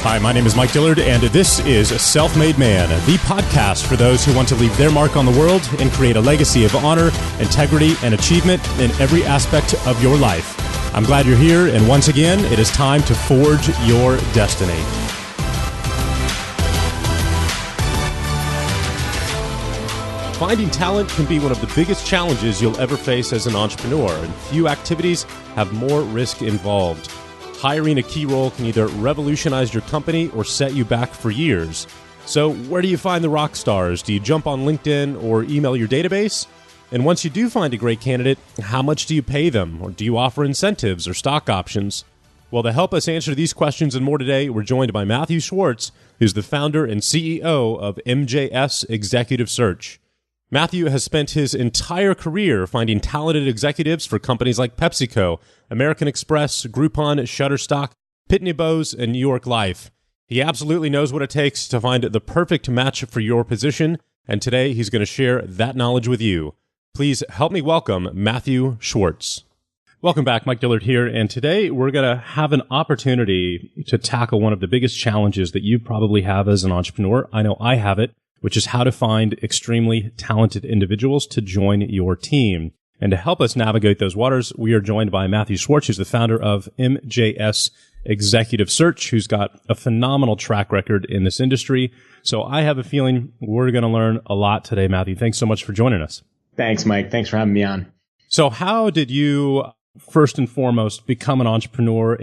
Hi, my name is Mike Dillard, and this is Self-Made Man, the podcast for those who want to leave their mark on the world and create a legacy of honor, integrity, and achievement in every aspect of your life. I'm glad you're here, and once again, it is time to forge your destiny. Finding talent can be one of the biggest challenges you'll ever face as an entrepreneur, and few activities have more risk involved. Hiring a key role can either revolutionize your company or set you back for years. So where do you find the rock stars? Do you jump on LinkedIn or email your database? And once you do find a great candidate, how much do you pay them? Or do you offer incentives or stock options? Well, to help us answer these questions and more today, we're joined by Matthew Schwartz, who's the founder and CEO of MJS Executive Search. Matthew has spent his entire career finding talented executives for companies like PepsiCo, American Express, Groupon, ShutterStock, Pitney Bowes, and New York Life. He absolutely knows what it takes to find the perfect match for your position, and today he's going to share that knowledge with you. Please help me welcome Matthew Schwartz. Welcome back, Mike Dillard here, and today we're going to have an opportunity to tackle one of the biggest challenges that you probably have as an entrepreneur. I know I have it, which is how to find extremely talented individuals to join your team. And to help us navigate those waters, we are joined by Matthew Schwartz, who's the founder of MJS Executive Search, who's got a phenomenal track record in this industry. So I have a feeling we're going to learn a lot today, Matthew. Thanks so much for joining us. Thanks, Mike. Thanks for having me on. So how did you, first and foremost, become an entrepreneur,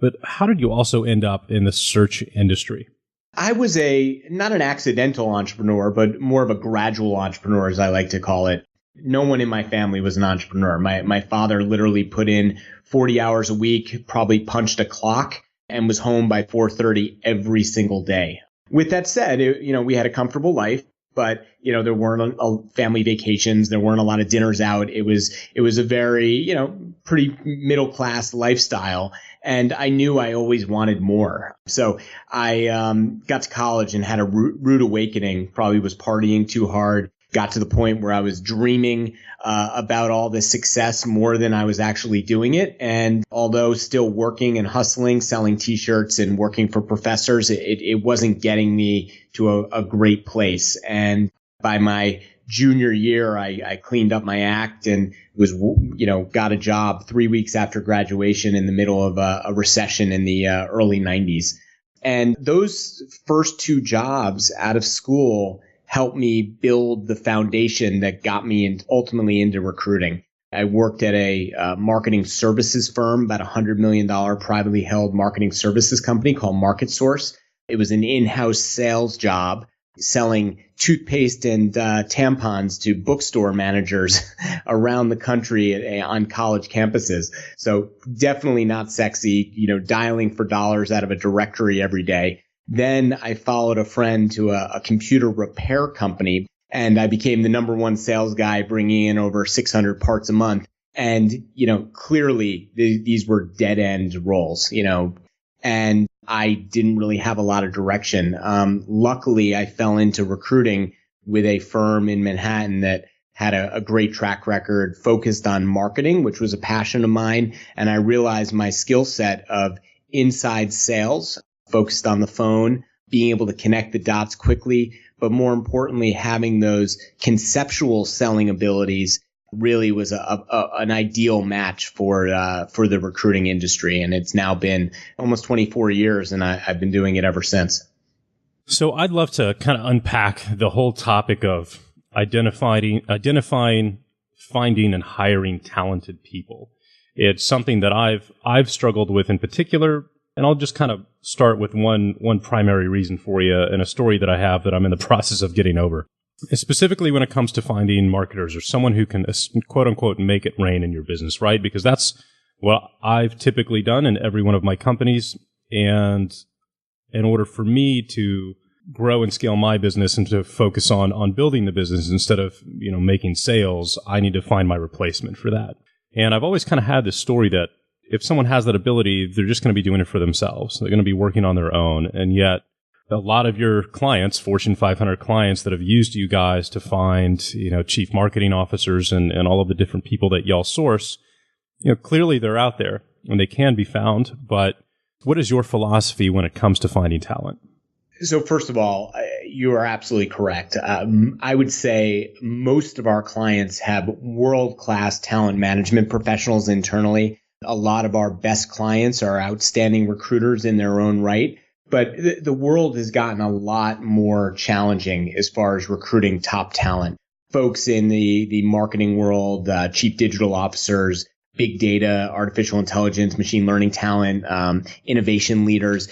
but how did you also end up in the search industry? I was not an accidental entrepreneur, but more of a gradual entrepreneur, as I like to call it. No one in my family was an entrepreneur. My father literally put in 40 hours a week, probably punched a clock, and was home by 4:30 every single day. With that said, we had a comfortable life, but there weren't family vacations. There weren't a lot of dinners out. It was a very pretty middle class lifestyle. And I knew I always wanted more. So I got to college and had a rude awakening, probably was partying too hard, got to the point where I was dreaming about all this success more than I was actually doing it. And although still working and hustling, selling T-shirts and working for professors, it wasn't getting me to a great place. And by my junior year, I cleaned up my act and got a job 3 weeks after graduation in the middle of a recession in the early 90s. And those first two jobs out of school helped me build the foundation that got me ultimately into recruiting. I worked at a marketing services firm, about $100 million privately held marketing services company called MarketSource. It was an in-house sales job, selling toothpaste and tampons to bookstore managers around the country on college campuses. So definitely not sexy, dialing for dollars out of a directory every day. Then I followed a friend to a computer repair company, and I became the number one sales guy, bringing in over 600 parts a month. And, clearly these were dead end roles, and I didn't really have a lot of direction. Luckily, I fell into recruiting with a firm in Manhattan that had a great track record focused on marketing, which was a passion of mine. And I realized my skill set of inside sales, focused on the phone, being able to connect the dots quickly, but more importantly, having those conceptual selling abilities really was an ideal match for the recruiting industry. And it's now been almost 24 years, and I've been doing it ever since. So I'd love to kind of unpack the whole topic of identifying, finding, and hiring talented people. It's something that I've struggled with in particular. And I'll just kind of start with one primary reason for you and a story that I have that I'm in the process of getting over. Specifically when it comes to finding marketers or someone who can, quote unquote, make it rain in your business, right? Because that's what I've typically done in every one of my companies. And in order for me to grow and scale my business and to focus on building the business instead of, making sales, I need to find my replacement for that. And I've always kind of had this story that if someone has that ability, they're just going to be doing it for themselves. They're going to be working on their own. And yet a lot of your clients, Fortune 500 clients that have used you guys to find, chief marketing officers and all of the different people that y'all source, clearly they're out there and they can be found, but What is your philosophy when it comes to finding talent? So first of all, you are absolutely correct. I would say most of our clients have world-class talent management professionals internally. A lot of our best clients are outstanding recruiters in their own right. But the world has gotten a lot more challenging as far as recruiting top talent. Folks in the marketing world, chief digital officers, big data, artificial intelligence, machine learning talent, innovation leaders.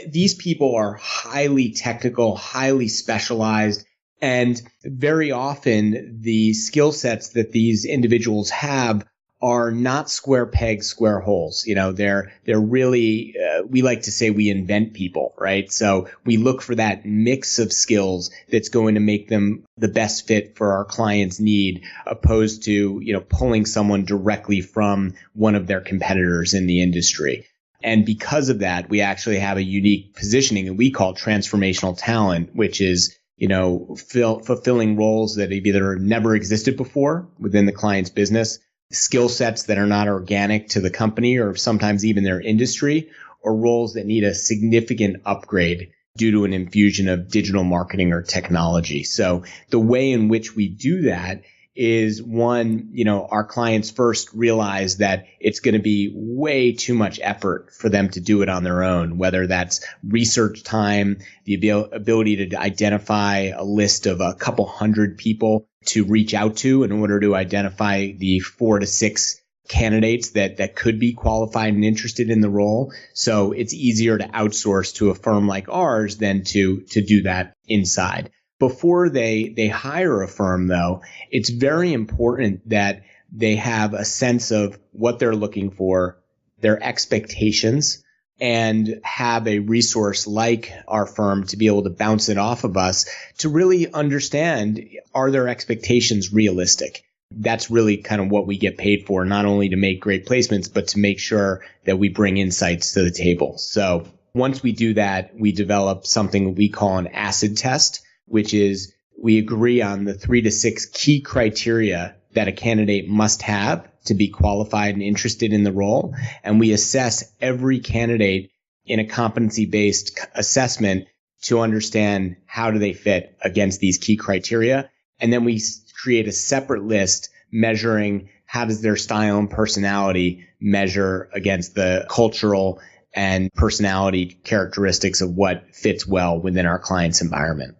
These people are highly technical, highly specialized, and very often the skill sets that these individuals have are not square pegs, square holes. You know, they're really, we like to say we invent people, right? So we look for that mix of skills that's going to make them the best fit for our client's need, opposed to, you know, pulling someone directly from one of their competitors in the industry. And because of that, we actually have a unique positioning that we call transformational talent, which is, you know, fulfilling roles that have either never existed before within the client's business, skill sets that are not organic to the company or sometimes even their industry, or roles that need a significant upgrade due to an infusion of digital marketing or technology. So the way in which we do that is, one, you know, our clients first realize that it's going to be way too much effort for them to do it on their own, whether that's research time, the ability to identify a list of a couple hundred people to reach out to in order to identify the 4 to 6 candidates that could be qualified and interested in the role. So it's easier to outsource to a firm like ours than to do that inside. Before they hire a firm, though, it's very important that they have a sense of what they're looking for, their expectations, and have a resource like our firm to be able to bounce it off of us to really understand, are their expectations realistic? That's really kind of what we get paid for, not only to make great placements, but to make sure that we bring insights to the table. So once we do that, we develop something we call an acid test, which is we agree on the 3 to 6 key criteria that a candidate must have to be qualified and interested in the role. And we assess every candidate in a competency-based assessment to understand how do they fit against these key criteria. And then we create a separate list measuring how does their style and personality measure against the cultural and personality characteristics of what fits well within our client's environment.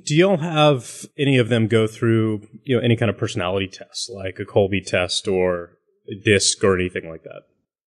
Do y'all have any of them go through, you know, any kind of personality tests, like a Colby test or a DISC or anything like that?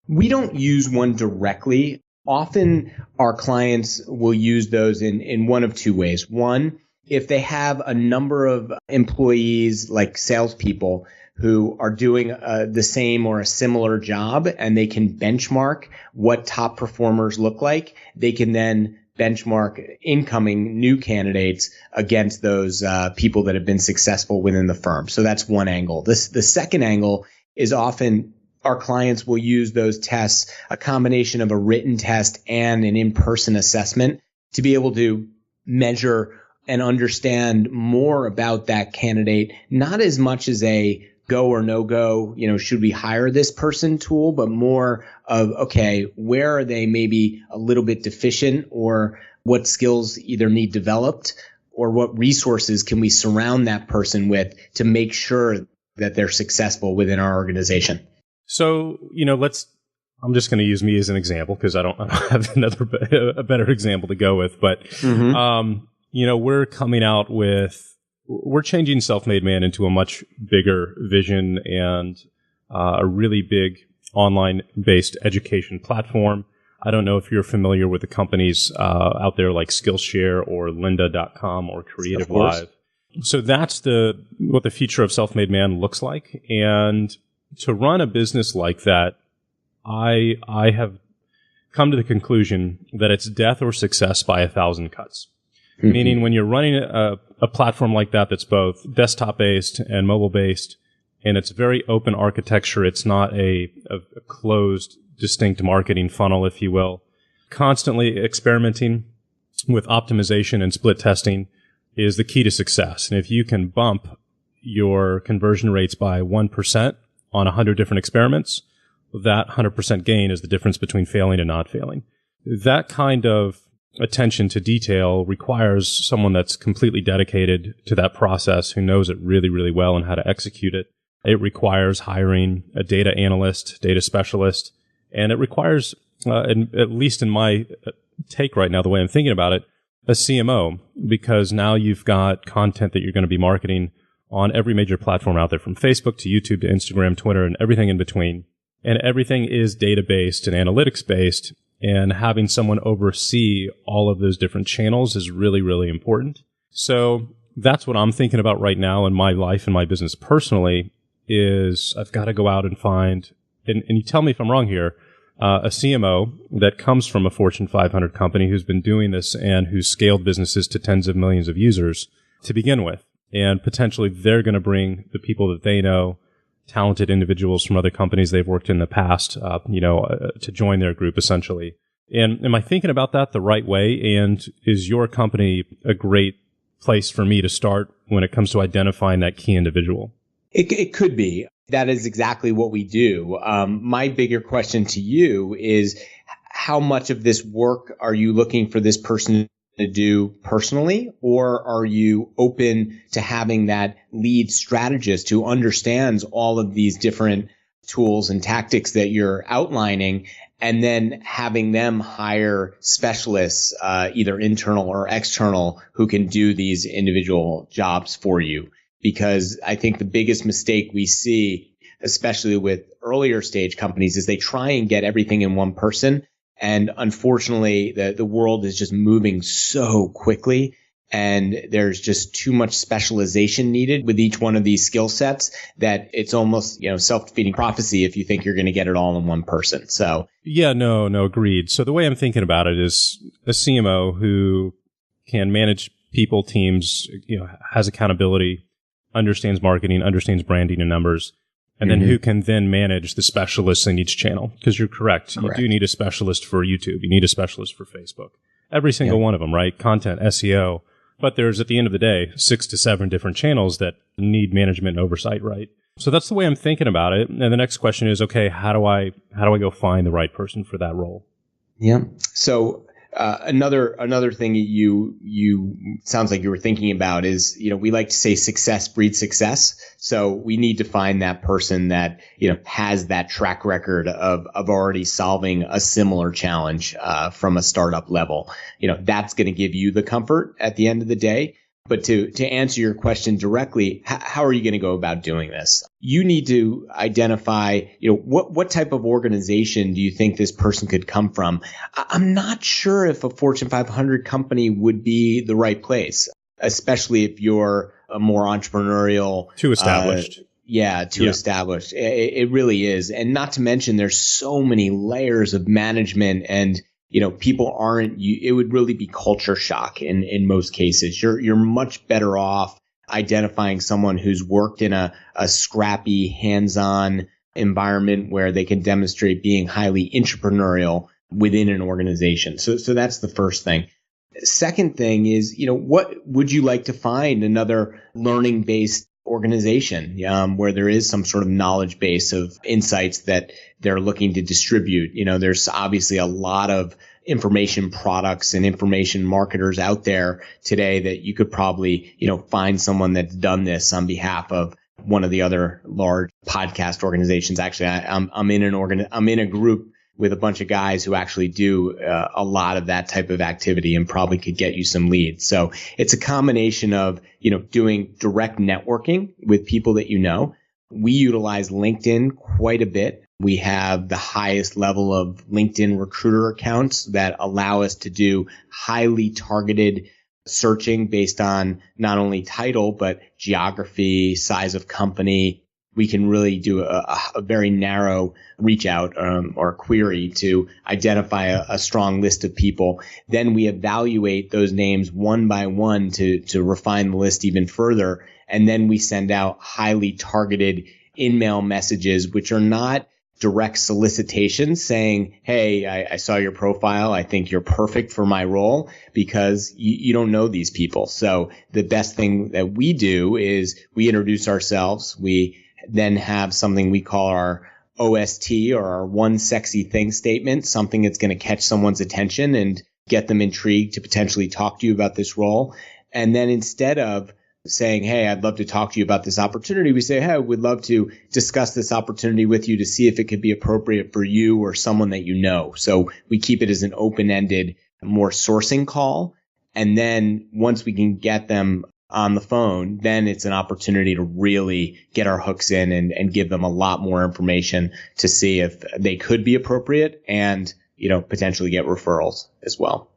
We don't use one directly. Often our clients will use those in one of two ways. One, if they have a number of employees, like salespeople, who are doing the same or a similar job, and they can benchmark what top performers look like, they can then benchmark incoming new candidates against those people that have been successful within the firm. So that's one angle. The second angle is often our clients will use those tests, a combination of a written test and an in-person assessment, to be able to measure and understand more about that candidate, not as much as a go or no go, you know, should we hire this person tool, but more of, okay, where are they maybe a little bit deficient, or what skills either need developed, or what resources can we surround that person with to make sure that they're successful within our organization. So, you know, I'm just going to use me as an example because I don't have a better example to go with, but, you know, we're changing Self-Made Man into a much bigger vision and a really big online-based education platform. I don't know if you're familiar with the companies out there like Skillshare or lynda.com or Creative Live. So that's what the future of Self-Made Man looks like. And to run a business like that, I have come to the conclusion that it's death or success by 1,000 cuts. Mm-hmm. Meaning when you're running a platform like that that's both desktop-based and mobile-based, and it's very open architecture, it's not a closed, distinct marketing funnel, if you will. Constantly experimenting with optimization and split testing is the key to success. And if you can bump your conversion rates by 1% on 100 different experiments, that 100% gain is the difference between failing and not failing. that kind of attention to detail requires someone that's completely dedicated to that process, who knows it really, really well and how to execute it. It requires hiring a data analyst, data specialist, and it requires, at least in my take right now, the way I'm thinking about it, a CMO, because now you've got content that you're going to be marketing on every major platform out there, from Facebook to YouTube to Instagram, Twitter, and everything in between. And everything is data-based and analytics-based. And having someone oversee all of those different channels is really, really important. So that's what I'm thinking about right now in my life and my business personally, is I've got to go out and find, and you tell me if I'm wrong here, a CMO that comes from a Fortune 500 company who's been doing this and who's scaled businesses to tens of millions of users to begin with. And potentially they're going to bring the people that they know, talented individuals from other companies they've worked in the past, to join their group essentially. And am I thinking about that the right way? And is your company a great place for me to start when it comes to identifying that key individual? It could be. That is exactly what we do. My bigger question to you is, how much of this work are you looking for this person to do personally, or are you open to having that lead strategist who understands all of these different tools and tactics that you're outlining, and then having them hire specialists, either internal or external, who can do these individual jobs for you? Because I think the biggest mistake we see, especially with earlier stage companies, is they try and get everything in one person. And unfortunately, the world is just moving so quickly, and there's just too much specialization needed with each one of these skill sets that it's almost, self-defeating prophecy if you think you're going to get it all in one person. So yeah, no, agreed. So the way I'm thinking about it is a CMO who can manage people, teams, has accountability, understands marketing, understands branding and numbers, and then who can then manage the specialists in each channel. Because you're correct. You do need a specialist for YouTube. You need a specialist for Facebook. Every single one of them, right? Content, SEO. But there's, at the end of the day, 6 to 7 different channels that need management and oversight, right? So that's the way I'm thinking about it. And the next question is, okay, how do I go find the right person for that role? Yeah. So another thing you sounds like you were thinking about is, we like to say success breeds success. So we need to find that person that, has that track record of already solving a similar challenge, from a startup level. That's going to give you the comfort at the end of the day. But to answer your question directly, how are you going to go about doing this? You need to identify, what type of organization do you think this person could come from? I'm not sure if a Fortune 500 company would be the right place, especially if you're a more entrepreneurial. Too established. Established. It really is. And not to mention, there's so many layers of management, and people aren't, it would really be culture shock in most cases. You're much better off identifying someone who's worked in a scrappy, hands-on environment where they can demonstrate being highly entrepreneurial within an organization. So that's the first thing. Second thing is, what would you like to find another learning-based organization, where there is some sort of knowledge base of insights that they're looking to distribute. There's obviously a lot of information products and information marketers out there today that you could probably, find someone that's done this on behalf of one of the other large podcast organizations. Actually, I'm in a group with a bunch of guys who actually do a lot of that type of activity and probably could get you some leads. So it's a combination of, doing direct networking with people that you know. We utilize LinkedIn quite a bit. We have the highest level of LinkedIn recruiter accounts that allow us to do highly targeted searching based on not only title, but geography, size of company. We can really do a very narrow reach out or query to identify a strong list of people. Then we evaluate those names one by one to refine the list even further. And then we send out highly targeted in-mail messages, which are not direct solicitations saying, hey, I saw your profile. I think you're perfect for my role, because you don't know these people. So the best thing that we do is we introduce ourselves. We then have something we call our OST, or our one sexy thing statement, something that's going to catch someone's attention and get them intrigued to potentially talk to you about this role. And then instead of saying, hey, I'd love to talk to you about this opportunity, we say, hey, we'd love to discuss this opportunity with you to see if it could be appropriate for you or someone that you know. So we keep it as an open-ended, more sourcing call. And then once we can get them on the phone, then it's an opportunity to really get our hooks in and give them a lot more information to see if they could be appropriate and, potentially get referrals as well.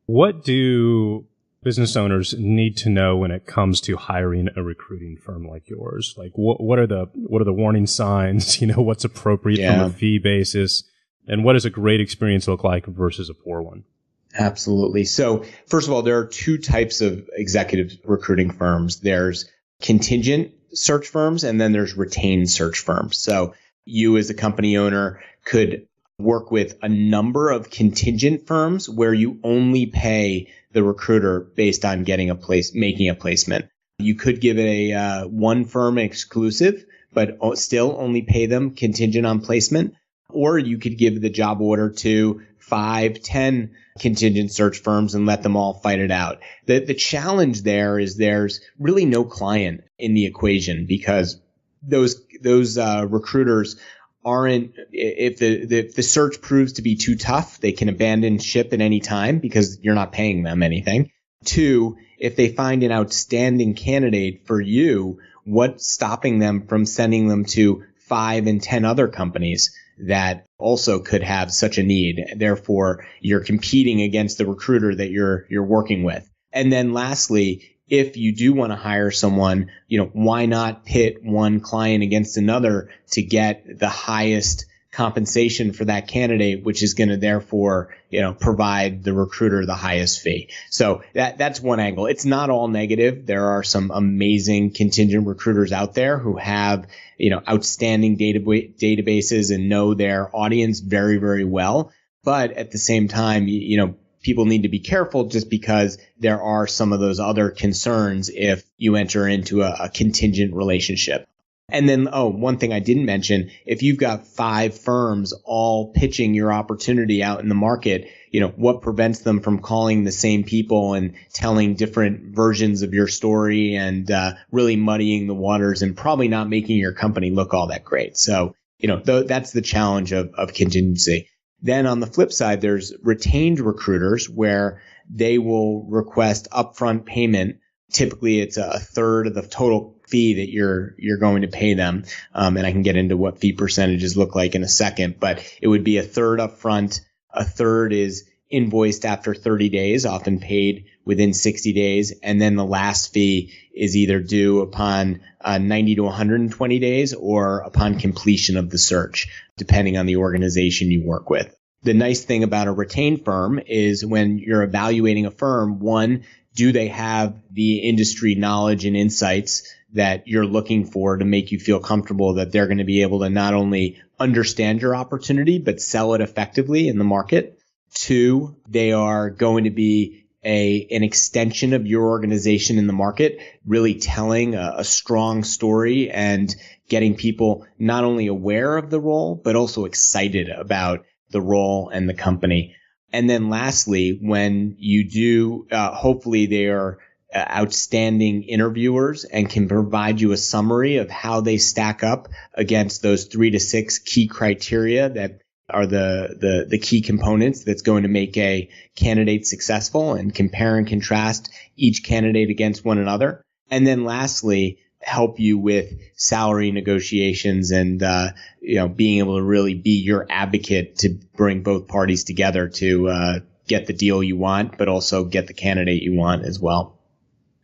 What do business owners need to know when it comes to hiring a recruiting firm like yours? Like what are the warning signs? What's appropriate from a fee basis, and what does a great experience look like versus a poor one? Absolutely. So first of all, there are two types of executive recruiting firms. There's contingent search firms, and then there's retained search firms. So you as a company owner could work with a number of contingent firms where you only pay the recruiter based on making a placement. You could give it a one firm exclusive, but still only pay them contingent on placement. Or you could give the job order to 5, 10 contingent search firms and let them all fight it out. The challenge there is there's really no client in the equation, because those recruiters aren't, if the search proves to be too tough, they can abandon ship at any time because you're not paying them anything. 2, if they find an outstanding candidate for you, what's stopping them from sending them to 5 and 10 other companies that also could have such a need? Therefore, you're competing against the recruiter that you're working with. And then lastly, if you do want to hire someone, why not pit one client against another to get the highest compensation for that candidate, which is going to therefore, provide the recruiter the highest fee. So that's one angle. It's not all negative. There are some amazing contingent recruiters out there who have, outstanding databases and know their audience very, very well. But at the same time, people need to be careful, just because there are some of those other concerns if you enter into a contingent relationship. And then, one thing I didn't mention, if you've got 5 firms all pitching your opportunity out in the market, what prevents them from calling the same people and telling different versions of your story and really muddying the waters and probably not making your company look all that great? So, that's the challenge of contingency. Then on the flip side, there's retained recruiters where they will request upfront payment. Typically, it's a third of the total fee that you're going to pay them. And I can get into what fee percentages look like in a second, but it would be a third upfront. A third is invoiced after 30 days, often paid within 60 days. And then the last fee is either due upon 90 to 120 days or upon completion of the search, depending on the organization you work with. The nice thing about a retained firm is when you're evaluating a firm, one, do they have the industry knowledge and insights that you're looking for to make you feel comfortable that they're going to be able to not only understand your opportunity, but sell it effectively in the market? 2, they are going to be an extension of your organization in the market, really telling a strong story and getting people not only aware of the role, but also excited about the role and the company. And then lastly, when you do, hopefully they are outstanding interviewers and can provide you a summary of how they stack up against those 3 to 6 key criteria that are the key components that's going to make a candidate successful, and compare and contrast each candidate against one another. And then lastly, help you with salary negotiations and, being able to really be your advocate to bring both parties together to get the deal you want, but also get the candidate you want as well.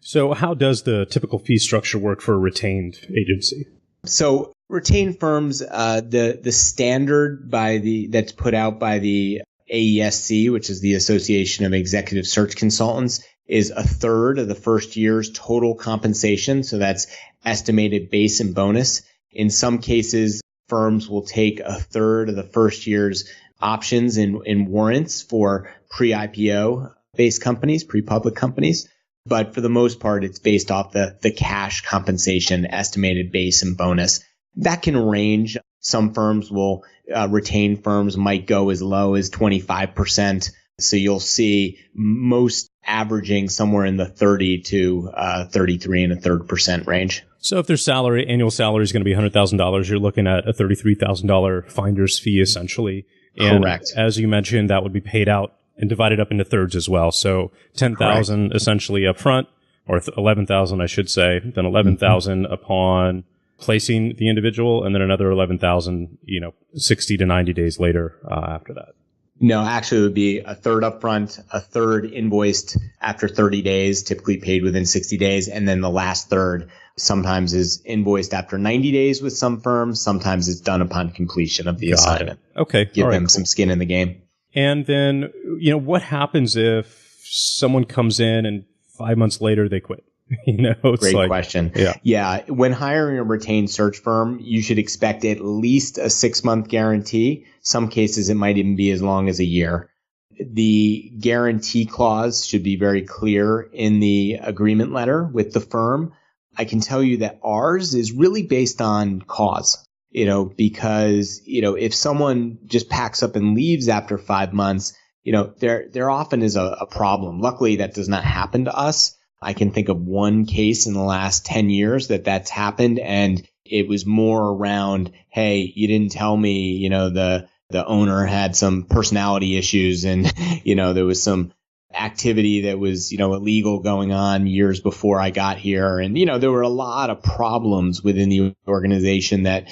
So how does the typical fee structure work for a retained agency? So retained firms, the standard that's put out by the AESC, which is the Association of Executive Search Consultants, is a third of the first year's total compensation. So that's estimated base and bonus. In some cases, firms will take a third of the first year's options in warrants for pre-IPO based companies, pre-public companies. But for the most part, it's based off the cash compensation, estimated base and bonus. That can range Some firms will retain firms might go as low as 25%. So you'll see most averaging somewhere in the 30 to 33.33% range. So if their annual salary is going to be $100,000, you're looking at a $33,000 finder's fee essentially. And correct. As you mentioned, that would be paid out and divided up into thirds as well. So $10,000 essentially up front, or $11,000, I should say, then $11,000 upon placing the individual, and then another $11,000, 60 to 90 days later after that. No, actually it would be a third upfront, a third invoiced after 30 days, typically paid within 60 days, and then the last third sometimes is invoiced after 90 days with some firms. Sometimes it's done upon completion of the assignment. Okay. Give them some skin in the game. And then, what happens if someone comes in and 5 months later they quit? It's Great question. Yeah. When hiring a retained search firm, you should expect at least a 6-month guarantee. Some cases, it might even be as long as a year. The guarantee clause should be very clear in the agreement letter with the firm. I can tell you that ours is really based on cause, because, if someone just packs up and leaves after 5 months, there often is a problem. Luckily, that does not happen to us. I can think of one case in the last 10 years that's happened, and it was more around, hey, you didn't tell me, the owner had some personality issues, and, there was some activity that was, illegal going on years before I got here. And, there were a lot of problems within the organization that,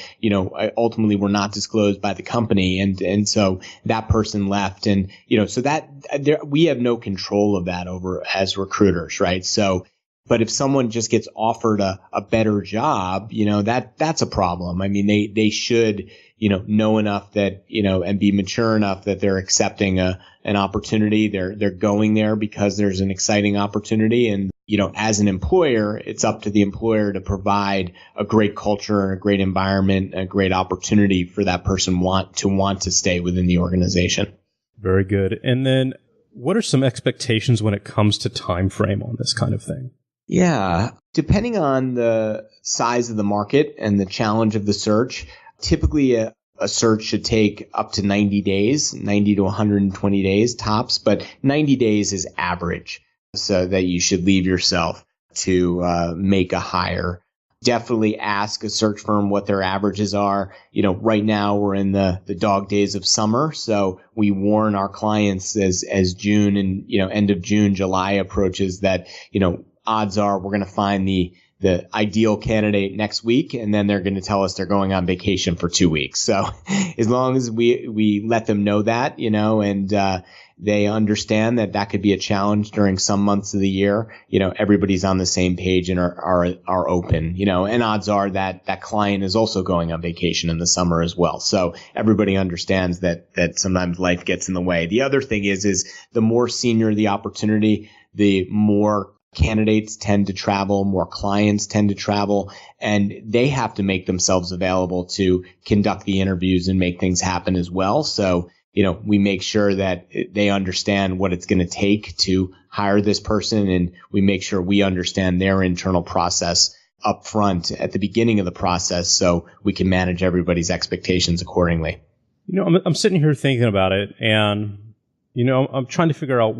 ultimately were not disclosed by the company. And so that person left. And, so we have no control of that over as recruiters, right? So, but if someone just gets offered a better job, that's a problem. I mean, they should, know enough that, and be mature enough that they're accepting an opportunity. They're going there because there's an exciting opportunity. And, as an employer, it's up to the employer to provide a great culture, a great environment, a great opportunity for that person want to stay within the organization. Very good. And then what are some expectations when it comes to time frame on this kind of thing? Yeah. Depending on the size of the market and the challenge of the search, typically a search should take up to 90 days, 90 to 120 days tops, but 90 days is average, so that you should leave yourself to make a hire. Definitely ask a search firm what their averages are. Right now we're in the dog days of summer, so we warn our clients as June and, end of June, July approaches that, odds are we're going to find the ideal candidate next week, and then they're going to tell us they're going on vacation for 2 weeks. So as long as we let them know that, and they understand that could be a challenge during some months of the year, everybody's on the same page and are open, and odds are that client is also going on vacation in the summer as well. So everybody understands that sometimes life gets in the way. The other thing is the more senior the opportunity, the more candidates tend to travel, more clients tend to travel, and they have to make themselves available to conduct the interviews and make things happen as well. So, we make sure that they understand what it's going to take to hire this person, and we make sure we understand their internal process up front at the beginning of the process so we can manage everybody's expectations accordingly. I'm sitting here thinking about it, and, I'm trying to figure out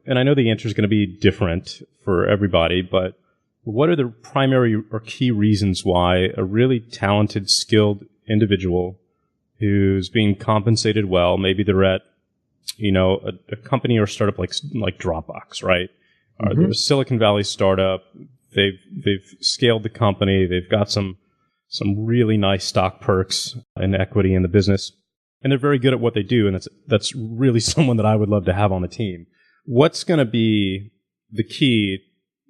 and I know the answer is going to be different for everybody, but what are the primary or key reasons why a really talented, skilled individual who's being compensated well, maybe they're at, a company or startup like Dropbox, right? Or they're a Silicon Valley startup. They've scaled the company. They've got some really nice stock perks and equity in the business, and they're very good at what they do. And that's really someone that I would love to have on the team. What's going to be the key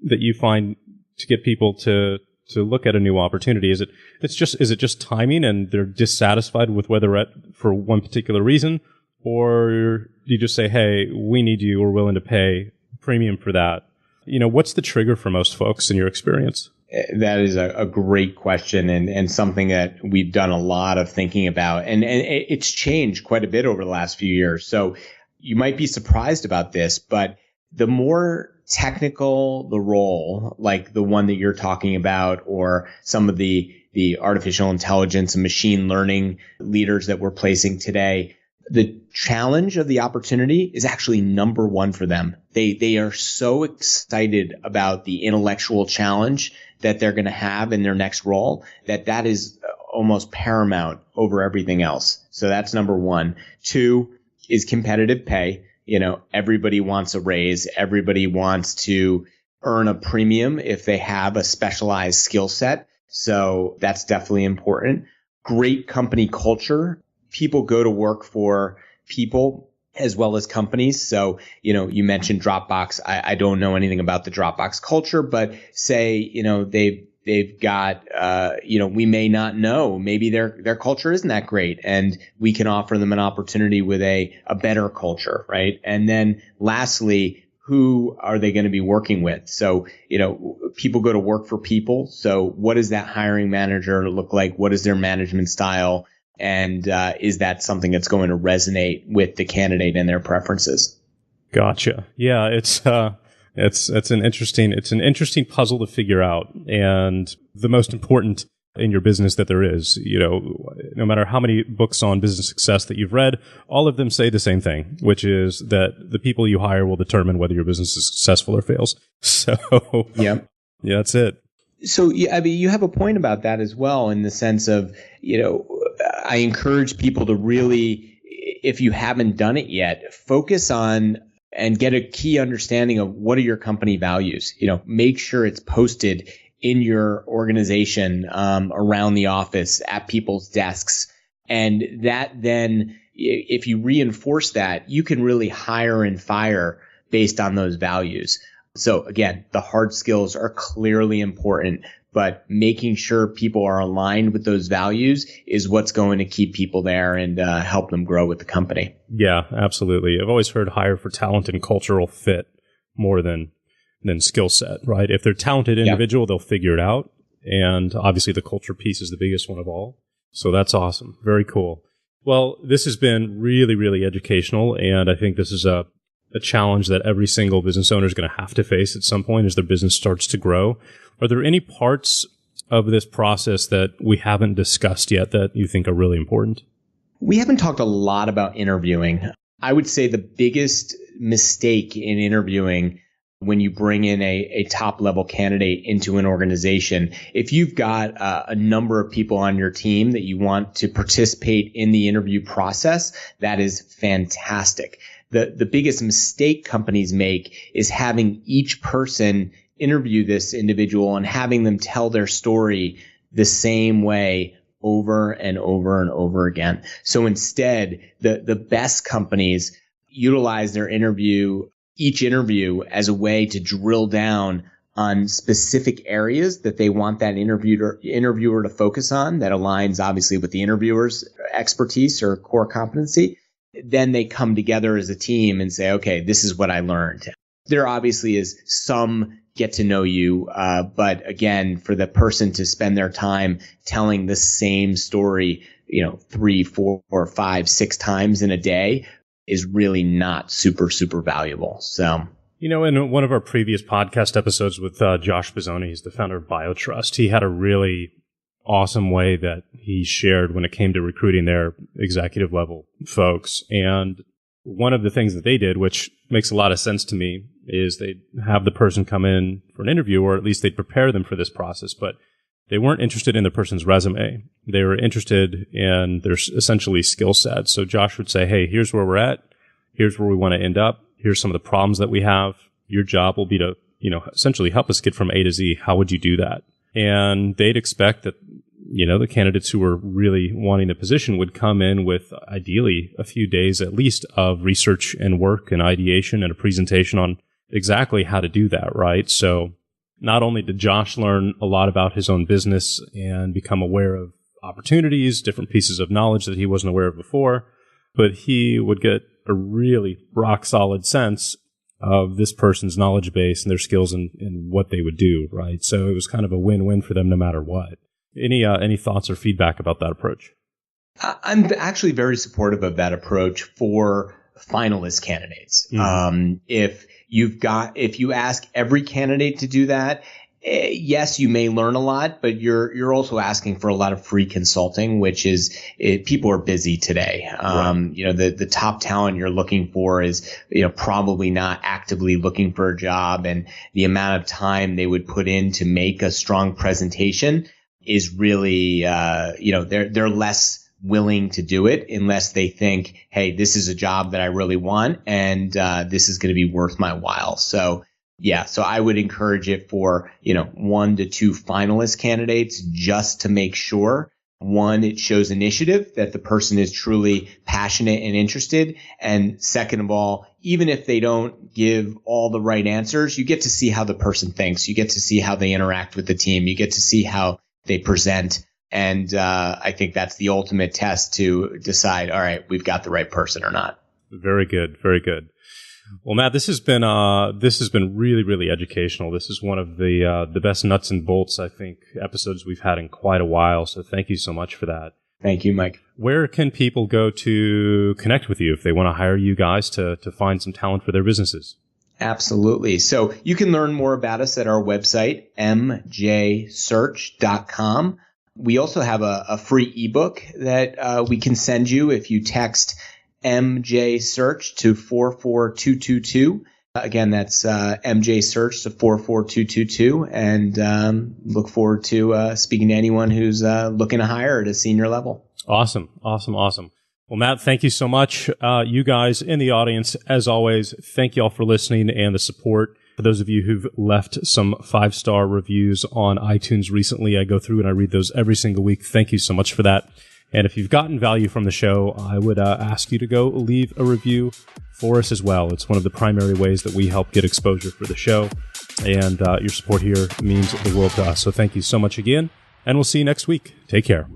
that you find to get people to look at a new opportunity? Is it just timing and they're dissatisfied with where they're at for one particular reason? Or do you just say, hey, we need you, we're willing to pay premium for that? What's the trigger for most folks in your experience? That is a great question, and something that we've done a lot of thinking about. And it's changed quite a bit over the last few years. So you might be surprised about this, but the more technical the role, like the one that you're talking about, or some of the artificial intelligence and machine learning leaders that we're placing today, the challenge of the opportunity is actually number one for them. They are so excited about the intellectual challenge that they're going to have in their next role that is almost paramount over everything else. So that's number one. Two is competitive pay. Everybody wants a raise. Everybody wants to earn a premium if they have a specialized skill set. So that's definitely important. Great company culture. People go to work for people as well as companies. So, you mentioned Dropbox. I don't know anything about the Dropbox culture, but say, they've got, we may not know, maybe their culture isn't that great, and we can offer them an opportunity with a better culture, right? And then lastly, who are they going to be working with? So, people go to work for people. So what does that hiring manager look like? What is their management style? And is that something that's going to resonate with the candidate and their preferences? Gotcha. Yeah, it's an interesting puzzle to figure out, and the most important in your business that there is. No matter how many books on business success that you've read, all of them say the same thing, which is that the people you hire will determine whether your business is successful or fails. So, yeah, that's it. So, you have a point about that as well, in the sense of, I encourage people to really, if you haven't done it yet, focus on and get a key understanding of what are your company values. Make sure it's posted in your organization, around the office, at people's desks. And that then, if you reinforce that, you can really hire and fire based on those values. So again, the hard skills are clearly important, but making sure people are aligned with those values is what's going to keep people there and help them grow with the company. Yeah, absolutely. I've always heard hire for talent and cultural fit more than skill set, right? If they're a talented individual, they'll figure it out. And obviously the culture piece is the biggest one of all. So that's awesome. Very cool. Well, this has been really, really educational. And I think this is a challenge that every single business owner is going to have to face at some point as their business starts to grow. Are there any parts of this process that we haven't discussed yet that you think are really important? We haven't talked a lot about interviewing. I would say the biggest mistake in interviewing, when you bring in a top-level candidate into an organization, if you've got a number of people on your team that you want to participate in the interview process, that is fantastic. The biggest mistake companies make is having each person interview this individual and having them tell their story the same way over and over and over again. So instead, the best companies utilize each interview as a way to drill down on specific areas that they want that interviewer to focus on, that aligns obviously with the interviewer's expertise or core competency. Then they come together as a team and say, okay, this is what I learned. There obviously is some get to know you, but again, for the person to spend their time telling the same story, 3, 4, 5, 6 times in a day is really not super, super valuable. So, in one of our previous podcast episodes with Josh Bizzoni, he's the founder of BioTrust, he had a really awesome way that he shared when it came to recruiting their executive level folks. And one of the things that they did, which makes a lot of sense to me, is they'd have the person come in for an interview, or at least they'd prepare them for this process, but they weren't interested in the person's resume. They were interested in their essentially skill set. So Josh would say, hey, here's where we're at. Here's where we want to end up. Here's some of the problems that we have. Your job will be to, essentially help us get from A to Z. How would you do that? And they'd expect that, the candidates who were really wanting the position would come in with ideally a few days at least of research and work and ideation and a presentation on exactly how to do that, right? So not only did Josh learn a lot about his own business and become aware of opportunities, different pieces of knowledge that he wasn't aware of before, but he would get a really rock solid sense of this person's knowledge base and their skills and what they would do, right? So it was kind of a win-win for them no matter what. Any thoughts or feedback about that approach? I'm actually very supportive of that approach for finalist candidates. Mm-hmm. If if you ask every candidate to do that, yes, you may learn a lot, but you're also asking for a lot of free consulting, which is people are busy today. Right. The top talent you're looking for is, probably not actively looking for a job, and the amount of time they would put in to make a strong presentation is really, they're less willing to do it unless they think, hey, this is a job that I really want, and this is going to be worth my while. So I would encourage it for, 1 to 2 finalist candidates, just to make sure, one, it shows initiative, that the person is truly passionate and interested. And second of all, even if they don't give all the right answers, you get to see how the person thinks. You get to see how they interact with the team. You get to see how they present. And I think that's the ultimate test to decide, all right, we've got the right person or not. Very good. Very good. Well, Matt, this has been really, really educational. This is one of the best nuts and bolts, I think, episodes we've had in quite a while. So thank you so much for that. Thank you, Mike. Where can people go to connect with you if they want to hire you guys to find some talent for their businesses? Absolutely. So you can learn more about us at our website, mjsearch.com. We also have a free ebook that we can send you if you text MJ Search to 44222. Again, that's MJ Search to 44222. And look forward to speaking to anyone who's looking to hire at a senior level. Awesome. Well, Matt, thank you so much. You guys in the audience, as always, thank you all for listening and the support. For those of you who've left some 5-star reviews on iTunes recently, I go through and I read those every single week. Thank you so much for that. And if you've gotten value from the show, I would ask you to go leave a review for us as well. It's one of the primary ways that we help get exposure for the show. And your support here means the world to us. So thank you so much again. And we'll see you next week. Take care.